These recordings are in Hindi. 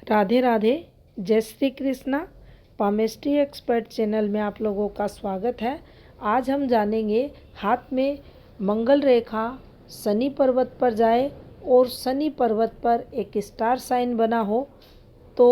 राधे राधे। जय Shri Krishna. Palmistry expert channel में आप लोगों का स्वागत है। आज हम जानेंगे हाथ में मंगल रेखा शनि पर्वत पर जाए और शनि पर्वत पर एक स्टार साइन बना हो तो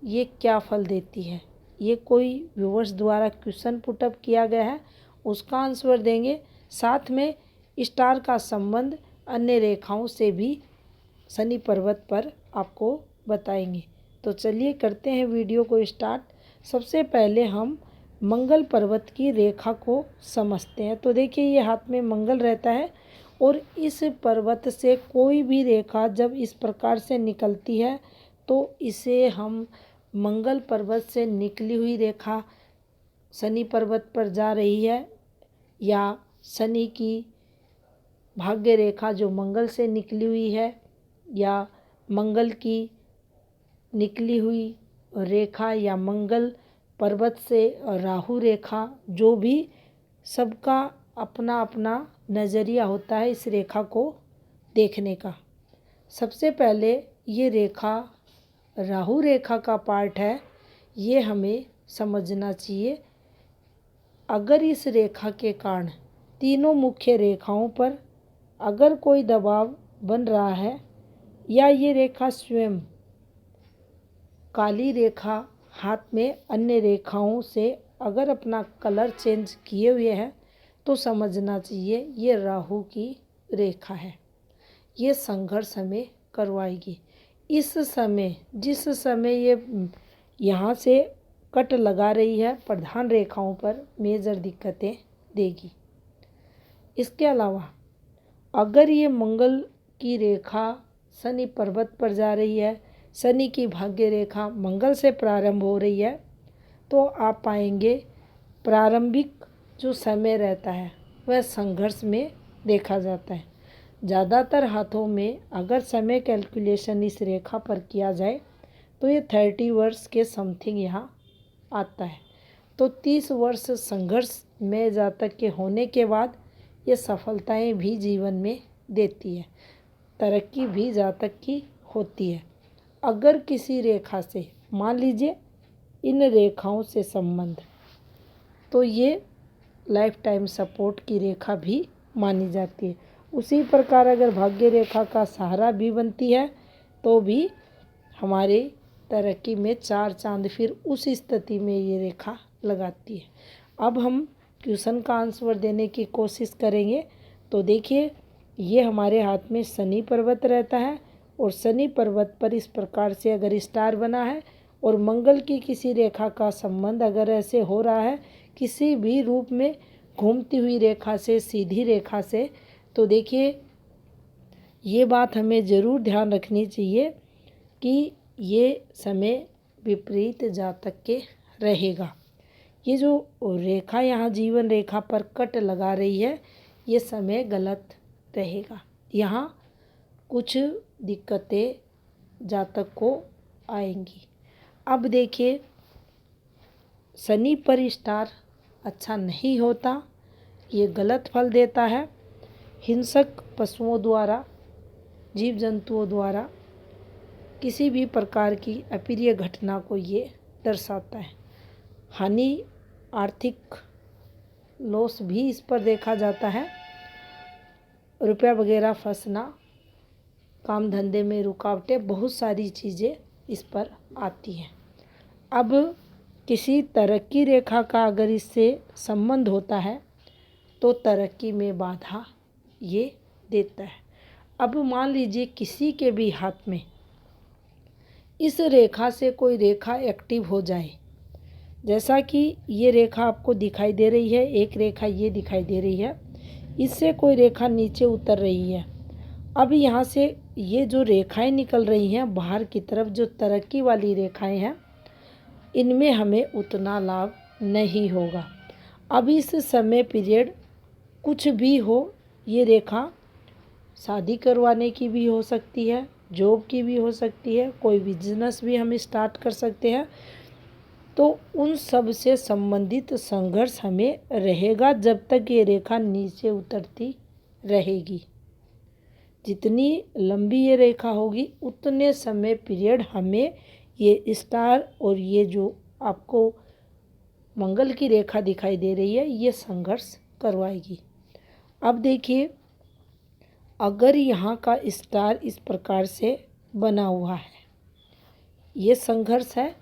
ये क्या फल देती है। ये कोई व्यूअर्स द्वारा क्वेश्चन पुटअप किया गया है, उसका आंसर देंगे। साथ में स्टार का संबंध अन्य रेखाओं से भी शनि पर्वत पर आपको बताएंगे। तो चलिए करते हैं वीडियो को स्टार्ट। सबसे पहले हम मंगल पर्वत की रेखा को समझते हैं। तो देखिए ये हाथ में मंगल रहता है और इस पर्वत से कोई भी रेखा जब इस प्रकार से निकलती है तो इसे हम मंगल पर्वत से निकली हुई रेखा शनि पर्वत पर जा रही है या शनि की भाग्य रेखा जो मंगल से निकली हुई है या मंगल की निकली हुई रेखा या मंगल पर्वत से राहु रेखा, जो भी सबका अपना अपना नज़रिया होता है इस रेखा को देखने का। सबसे पहले ये रेखा राहु रेखा का पार्ट है, ये हमें समझना चाहिए। अगर इस रेखा के कारण तीनों मुख्य रेखाओं पर अगर कोई दबाव बन रहा है या ये रेखा स्वयं काली रेखा हाथ में अन्य रेखाओं से अगर अपना कलर चेंज किए हुए है तो समझना चाहिए ये राहु की रेखा है। ये संघर्ष हमें करवाएगी। इस समय जिस समय ये यहाँ से कट लगा रही है प्रधान रेखाओं पर मेजर दिक्कतें देगी। इसके अलावा अगर ये मंगल की रेखा शनि पर्वत पर जा रही है, शनि की भाग्य रेखा मंगल से प्रारंभ हो रही है, तो आप पाएंगे प्रारंभिक जो समय रहता है वह संघर्ष में देखा जाता है। ज़्यादातर हाथों में अगर समय कैलकुलेशन इस रेखा पर किया जाए तो ये 30 वर्ष के समथिंग यहाँ आता है। तो 30 वर्ष संघर्ष में जातक के होने के बाद ये सफलताएं भी जीवन में देती है, तरक्की भी जातक की होती है। अगर किसी रेखा से मान लीजिए इन रेखाओं से संबंध, तो ये लाइफ टाइम सपोर्ट की रेखा भी मानी जाती है। उसी प्रकार अगर भाग्य रेखा का सहारा भी बनती है तो भी हमारे तरक्की में 4 चांद फिर उस स्थिति में ये रेखा लगाती है। अब हम क्वेश्चन का आंसर देने की कोशिश करेंगे। तो देखिए ये हमारे हाथ में शनि पर्वत रहता है और शनि पर्वत पर इस प्रकार से अगर स्टार बना है और मंगल की किसी रेखा का संबंध अगर ऐसे हो रहा है किसी भी रूप में घूमती हुई रेखा से सीधी रेखा से, तो देखिए ये बात हमें ज़रूर ध्यान रखनी चाहिए कि ये समय विपरीत जातक के रहेगा। ये जो रेखा यहाँ जीवन रेखा पर कट लगा रही है ये समय गलत रहेगा। यहाँ कुछ दिक्कतें जातक को आएंगी। अब देखिए शनि पर स्टार अच्छा नहीं होता, ये गलत फल देता है। हिंसक पशुओं द्वारा जीव जंतुओं द्वारा किसी भी प्रकार की अप्रिय घटना को ये दर्शाता है। हानि आर्थिक लॉस भी इस पर देखा जाता है। रुपया वगैरह फंसना, काम धंधे में रुकावटें, बहुत सारी चीज़ें इस पर आती हैं। अब किसी तरक्की रेखा का अगर इससे संबंध होता है तो तरक्की में बाधा ये देता है। अब मान लीजिए किसी के भी हाथ में इस रेखा से कोई रेखा एक्टिव हो जाए, जैसा कि ये रेखा आपको दिखाई दे रही है, एक रेखा ये दिखाई दे रही है, इससे कोई रेखा नीचे उतर रही है। अब यहाँ से ये जो रेखाएं निकल रही हैं बाहर की तरफ, जो तरक्की वाली रेखाएं हैं, इनमें हमें उतना लाभ नहीं होगा। अब इस समय पीरियड कुछ भी हो, ये रेखा शादी करवाने की भी हो सकती है, जॉब की भी हो सकती है, कोई बिजनेस भी हम स्टार्ट कर सकते हैं। तो उन सब से संबंधित संघर्ष हमें रहेगा जब तक ये रेखा नीचे उतरती रहेगी। जितनी लंबी ये रेखा होगी उतने समय पीरियड हमें ये स्टार और ये जो आपको मंगल की रेखा दिखाई दे रही है, ये संघर्ष करवाएगी। अब देखिए, अगर यहाँ का स्टार इस प्रकार से बना हुआ है, ये संघर्ष है,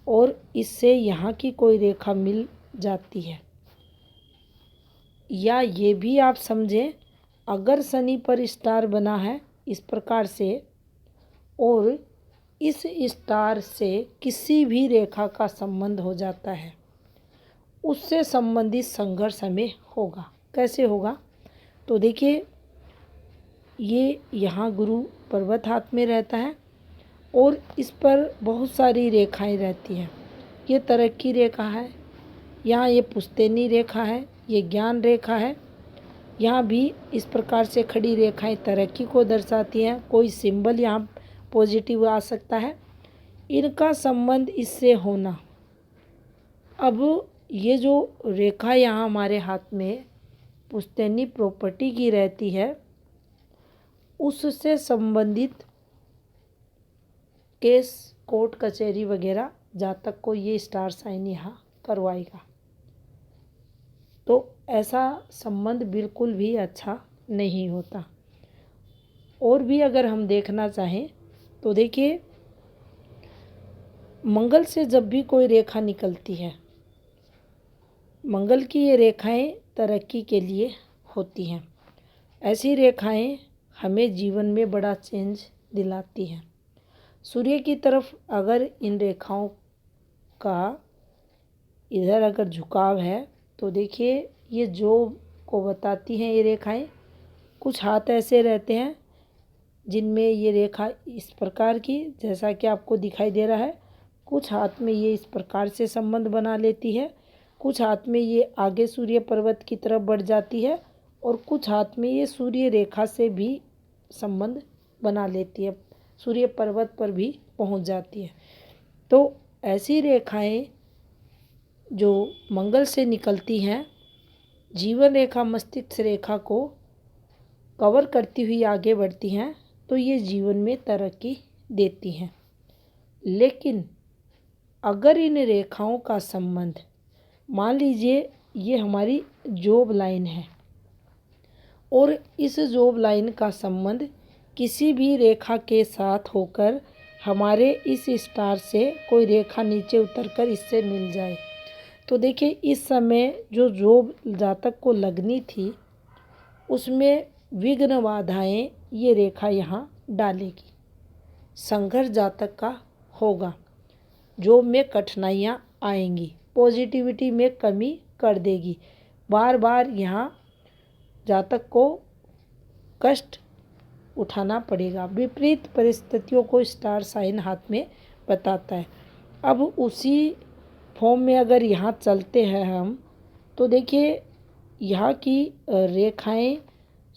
और इससे यहाँ की कोई रेखा मिल जाती है, या ये भी आप समझें, अगर शनि पर स्टार बना है इस प्रकार से, और इस स्टार से किसी भी रेखा का संबंध हो जाता है, उससे संबंधित संघर्ष हमें होगा। कैसे होगा? तो देखिए, ये यहाँ गुरु पर्वत हाथ में रहता है और इस पर बहुत सारी रेखाएं रहती हैं। ये तरक्की रेखा है, यहाँ ये पुश्तैनी रेखा है, ये ज्ञान रेखा है। यहाँ भी इस प्रकार से खड़ी रेखाएं तरक्की को दर्शाती हैं। कोई सिंबल यहाँ पॉजिटिव आ सकता है, इनका संबंध इससे होना। अब ये जो रेखा यहाँ हमारे हाथ में पुश्तैनी प्रॉपर्टी की रहती है, उससे संबंधित केस, कोर्ट कचहरी वगैरह जातक को ये स्टार साइन यहाँ करवाएगा। तो ऐसा संबंध बिल्कुल भी अच्छा नहीं होता। और भी अगर हम देखना चाहें तो देखिए, मंगल से जब भी कोई रेखा निकलती है, मंगल की ये रेखाएं तरक्की के लिए होती हैं। ऐसी रेखाएं हमें जीवन में बड़ा चेंज दिलाती हैं। सूर्य की तरफ अगर इन रेखाओं का इधर अगर झुकाव है तो देखिए, ये जॉब को बताती हैं ये रेखाएं। कुछ हाथ ऐसे रहते हैं जिनमें ये रेखा इस प्रकार की, जैसा कि आपको दिखाई दे रहा है, कुछ हाथ में ये इस प्रकार से संबंध बना लेती है, कुछ हाथ में ये आगे सूर्य पर्वत की तरफ बढ़ जाती है, और कुछ हाथ में ये सूर्य रेखा से भी संबंध बना लेती है, सूर्य पर्वत पर भी पहुंच जाती है। तो ऐसी रेखाएं जो मंगल से निकलती हैं, जीवन रेखा मस्तिष्क रेखा को कवर करती हुई आगे बढ़ती हैं, तो ये जीवन में तरक्की देती हैं। लेकिन अगर इन रेखाओं का संबंध, मान लीजिए ये हमारी जॉब लाइन है और इस जॉब लाइन का संबंध किसी भी रेखा के साथ होकर हमारे इस स्टार से कोई रेखा नीचे उतरकर इससे मिल जाए, तो देखिए, इस समय जो जॉब जातक को लगनी थी उसमें विघ्न बाधाएं ये रेखा यहाँ डालेगी। संघर्ष जातक का होगा, जॉब में कठिनाइयाँ आएंगी, पॉजिटिविटी में कमी कर देगी। बार बार यहाँ जातक को कष्ट उठाना पड़ेगा। विपरीत परिस्थितियों को स्टार साइन हाथ में बताता है। अब उसी फॉर्म में अगर यहाँ चलते हैं हम, तो देखिए, यहाँ की रेखाएं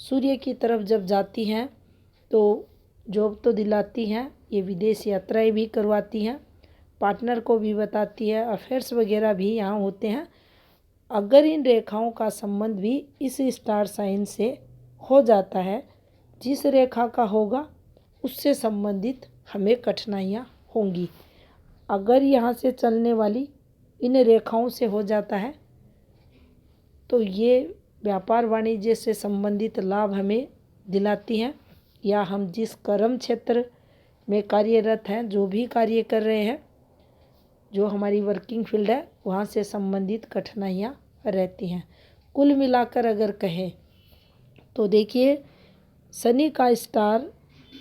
सूर्य की तरफ जब जाती हैं तो जॉब तो दिलाती हैं, ये विदेश यात्राएं भी करवाती हैं, पार्टनर को भी बताती है, अफेयर्स वगैरह भी यहाँ होते हैं। अगर इन रेखाओं का संबंध भी इस स्टार साइन से हो जाता है, जिस रेखा का होगा उससे संबंधित हमें कठिनाइयाँ होंगी। अगर यहाँ से चलने वाली इन रेखाओं से हो जाता है तो ये व्यापार वाणिज्य से संबंधित लाभ हमें दिलाती हैं, या हम जिस कर्म क्षेत्र में कार्यरत हैं, जो भी कार्य कर रहे हैं, जो हमारी वर्किंग फील्ड है, वहाँ से संबंधित कठिनाइयाँ रहती हैं। कुल मिलाकर अगर कहें तो देखिए, शनि का स्टार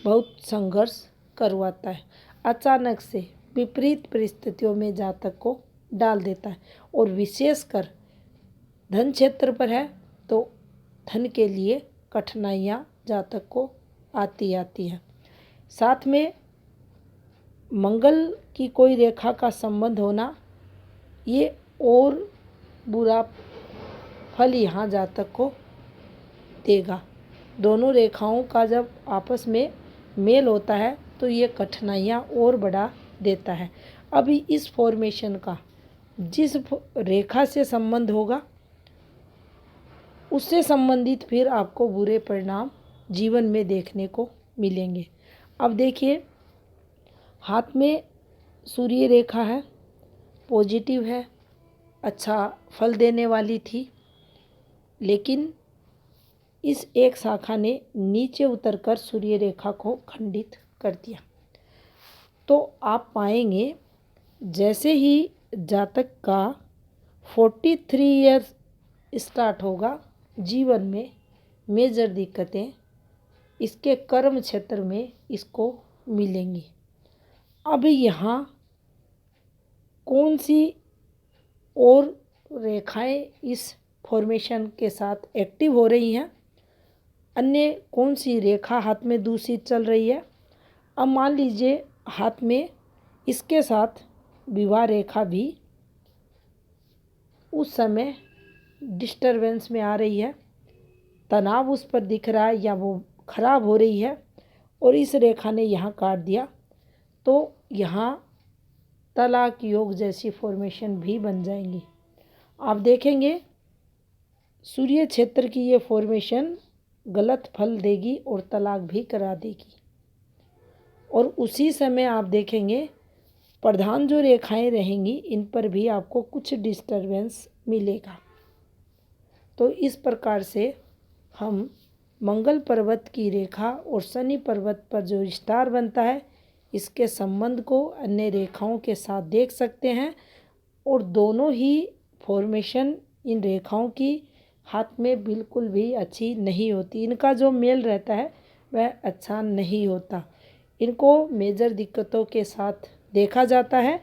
बहुत संघर्ष करवाता है, अचानक से विपरीत परिस्थितियों में जातक को डाल देता है, और विशेषकर धन क्षेत्र पर है तो धन के लिए कठिनाइयाँ जातक को आती हैं। साथ में मंगल की कोई रेखा का संबंध होना, ये और बुरा फल यहाँ जातक को देगा। दोनों रेखाओं का जब आपस में मेल होता है तो ये कठिनाइयाँ और बढ़ा देता है। अभी इस फॉर्मेशन का जिस रेखा से संबंध होगा उससे संबंधित फिर आपको बुरे परिणाम जीवन में देखने को मिलेंगे। अब देखिए, हाथ में सूर्य रेखा है, पॉजिटिव है, अच्छा फल देने वाली थी, लेकिन इस एक शाखा ने नीचे उतरकर सूर्य रेखा को खंडित कर दिया। तो आप पाएंगे जैसे ही जातक का 43 ईयर्स स्टार्ट होगा, जीवन में मेजर दिक्कतें इसके कर्म क्षेत्र में इसको मिलेंगी। अब यहाँ कौन सी और रेखाएं इस फॉर्मेशन के साथ एक्टिव हो रही हैं, अन्य कौन सी रेखा हाथ में दूसरी चल रही है। अब मान लीजिए हाथ में इसके साथ विवाह रेखा भी उस समय डिस्टरबेंस में आ रही है, तनाव उस पर दिख रहा है या वो खराब हो रही है, और इस रेखा ने यहाँ काट दिया, तो यहाँ तलाक योग जैसी फॉर्मेशन भी बन जाएंगी। आप देखेंगे सूर्य क्षेत्र की ये फॉर्मेशन गलत फल देगी और तलाक भी करा देगी। और उसी समय आप देखेंगे प्रधान जो रेखाएं रहेंगी इन पर भी आपको कुछ डिस्टरबेंस मिलेगा। तो इस प्रकार से हम मंगल पर्वत की रेखा और शनि पर्वत पर जो स्टार बनता है इसके संबंध को अन्य रेखाओं के साथ देख सकते हैं। और दोनों ही फॉर्मेशन इन रेखाओं की हाथ में बिल्कुल भी अच्छी नहीं होती, इनका जो मेल रहता है वह अच्छा नहीं होता, इनको मेजर दिक्कतों के साथ देखा जाता है।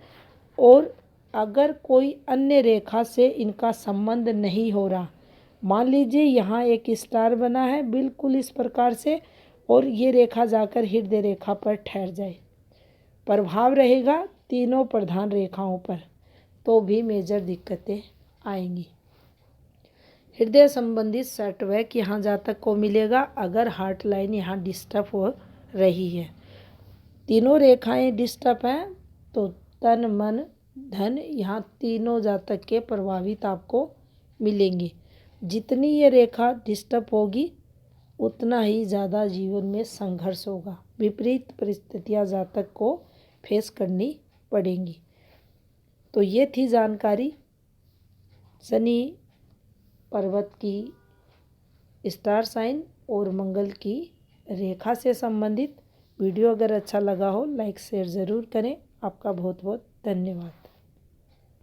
और अगर कोई अन्य रेखा से इनका संबंध नहीं हो रहा, मान लीजिए यहाँ एक स्टार बना है बिल्कुल इस प्रकार से, और ये रेखा जाकर हृदय रेखा पर ठहर जाए, प्रभाव रहेगा तीनों प्रधान रेखाओं पर, तो भी मेजर दिक्कतें आएंगी। हृदय संबंधित सेटबैक यहाँ जातक को मिलेगा अगर हार्ट लाइन यहाँ डिस्टर्ब हो रही है। तीनों रेखाएं डिस्टर्ब हैं तो तन मन धन यहाँ तीनों जातक के प्रभावित आपको मिलेंगे। जितनी ये रेखा डिस्टर्ब होगी उतना ही ज़्यादा जीवन में संघर्ष होगा, विपरीत परिस्थितियाँ जातक को फेस करनी पड़ेंगी। तो ये थी जानकारी शनि पर्वत की स्टार साइन और मंगल की रेखा से संबंधित। वीडियो अगर अच्छा लगा हो लाइक शेयर ज़रूर करें। आपका बहुत बहुत धन्यवाद।